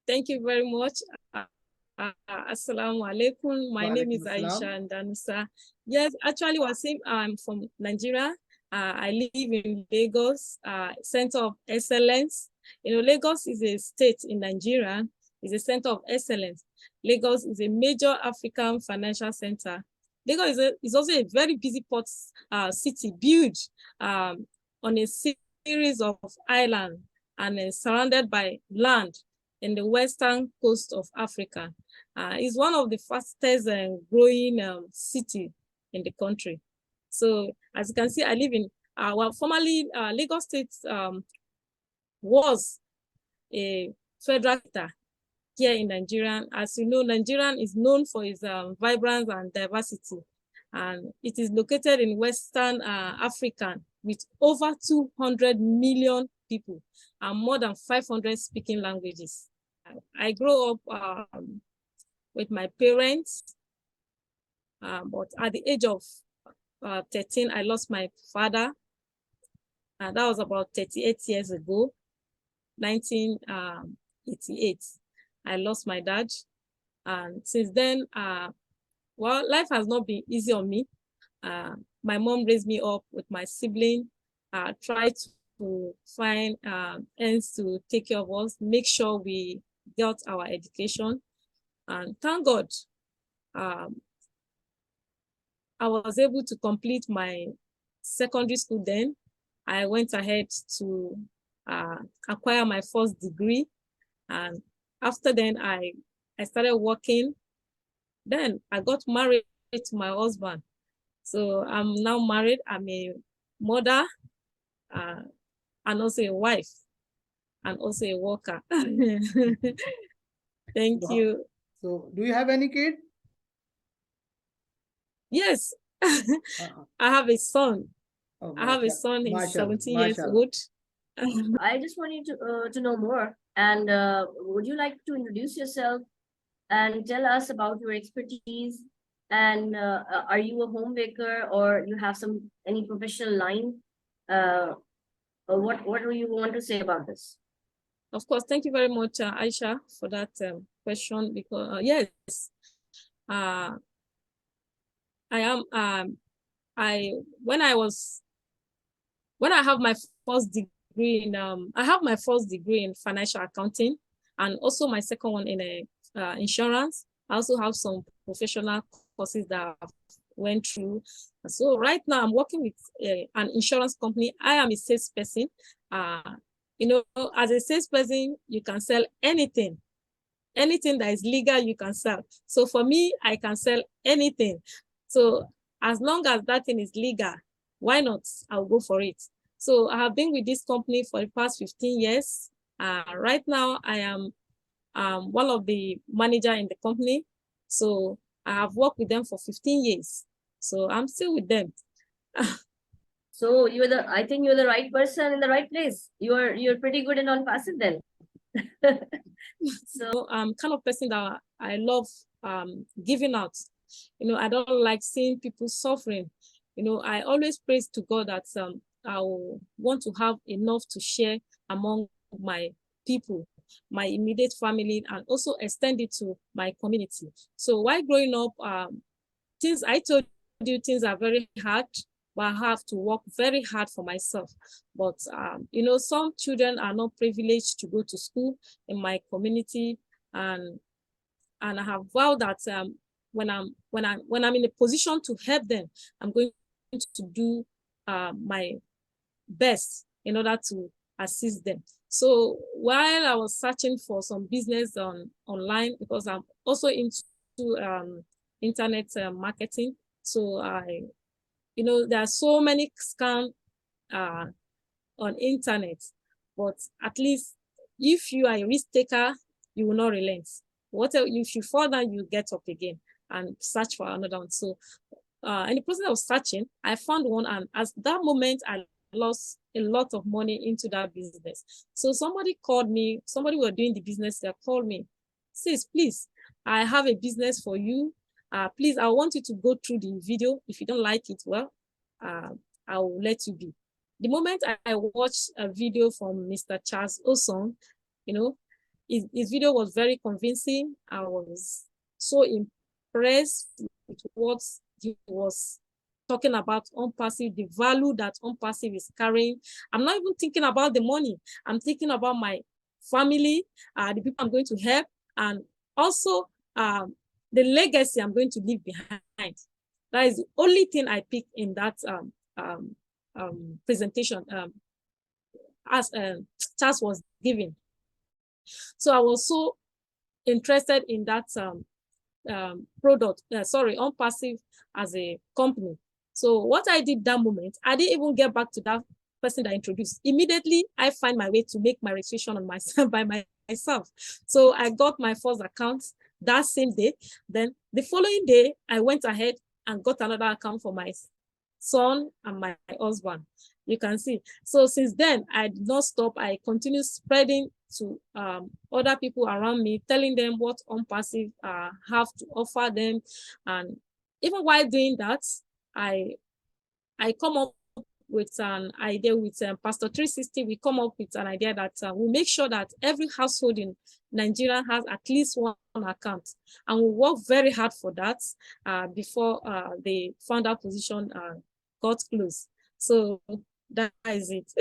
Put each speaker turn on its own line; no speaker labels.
Thank you very much. Assalamu alaikum. My name is Aisha Ndanusa. Yes, actually, Wasim, I'm from Nigeria. I live in Lagos, Center of Excellence. You know, Lagos is a state in Nigeria, is a center of excellence. Lagos is a major African financial center. Lagos is also a very busy port city, built on a series of islands and surrounded by land in the western coast of Africa. It's one of the fastest growing city in the country. So as you can see, I live in, well, formerly Lagos State was a federal sector here in Nigeria. As you know, Nigeria is known for its vibrance and diversity. And it is located in Western Africa with over 200 million people and more than 500 speaking languages. I grew up with my parents, but at the age of 13, I lost my father. That was about 38 years ago, 1988. I lost my dad. And since then, well, life has not been easy on me. My mom raised me up with my sibling, tried to find ends to take care of us, make sure we got our education. And thank God, I was able to complete my secondary school then. I went ahead to acquire my first degree. And after then, I started working. Then I got married to my husband. So I'm now married. I'm a mother and also a wife and also a worker. Thank you.
So do you have any kid?
Yes, I have a son. Oh, I have a son, he's 17 years old.
I just wanted to know more. And would you like to introduce yourself and tell us about your expertise? And are you a home baker or you have any professional line? Or what do you want to say about this?
Of course, thank you very much, Aisha, for that question. Because yes, I am. When I have my first degree in I have my first degree in financial accounting and also my second one in insurance. I also have some professional courses that I went through. So right now I'm working with an insurance company. I am a salesperson. You know, as a salesperson, you can sell anything. Anything that is legal, you can sell. So for me, I can sell anything. So as long as that thing is legal, why not? I'll go for it. So I have been with this company for the past 15 years. Right now, I am one of the managers in the company. So I have worked with them for 15 years. So I'm still with them.
So I think you're the right person in the right place. You're pretty good in OnPassive then.
So I'm kind of person that I love giving out. You know, I don't like seeing people suffering. You know, I always praise to God that I want to have enough to share among my people, my immediate family, and also extend it to my community. So while growing up, I told you things are very hard, but I have to work very hard for myself. But you know, some children are not privileged to go to school in my community, and I have vowed that when I'm in a position to help them, I'm going to do my best in order to assist them. So while I was searching for some business online, because I'm also into internet marketing, so you know, there are so many scams on internet, but at least if you are a risk taker, you will not relent. Whatever, if you fall down, you get up again and search for another one. So in the process of searching, I found one, and at that moment, I lost a lot of money into that business. So somebody called me, somebody who was doing the business, they called me, sis, please, I have a business for you. Please, I want you to go through the video. If you don't like it, well, I will let you be. The moment I watched a video from Mr. Charles Osong, you know, his video was very convincing. I was so impressed with what he was talking about OnPassive, the value that OnPassive is carrying. I'm not even thinking about the money. I'm thinking about my family, the people I'm going to help, and also the legacy I'm going to leave behind. That is the only thing I picked in that presentation as Charles was giving. So I was so interested in that product, OnPassive as a company. So what I did that moment, I didn't even get back to that person that introduced. Immediately, I find my way to make my registration on myself by myself. So I got my first account that same day. Then the following day, I went ahead and got another account for my son and my husband. You can see. So since then, I did not stop. I continued spreading to other people around me, telling them what OnPassive have to offer them. And even while doing that, I come up with an idea with Pastor 360. We come up with an idea that we make sure that every household in Nigeria has at least one account. And we work very hard for that before the founder position got closed. So that is it.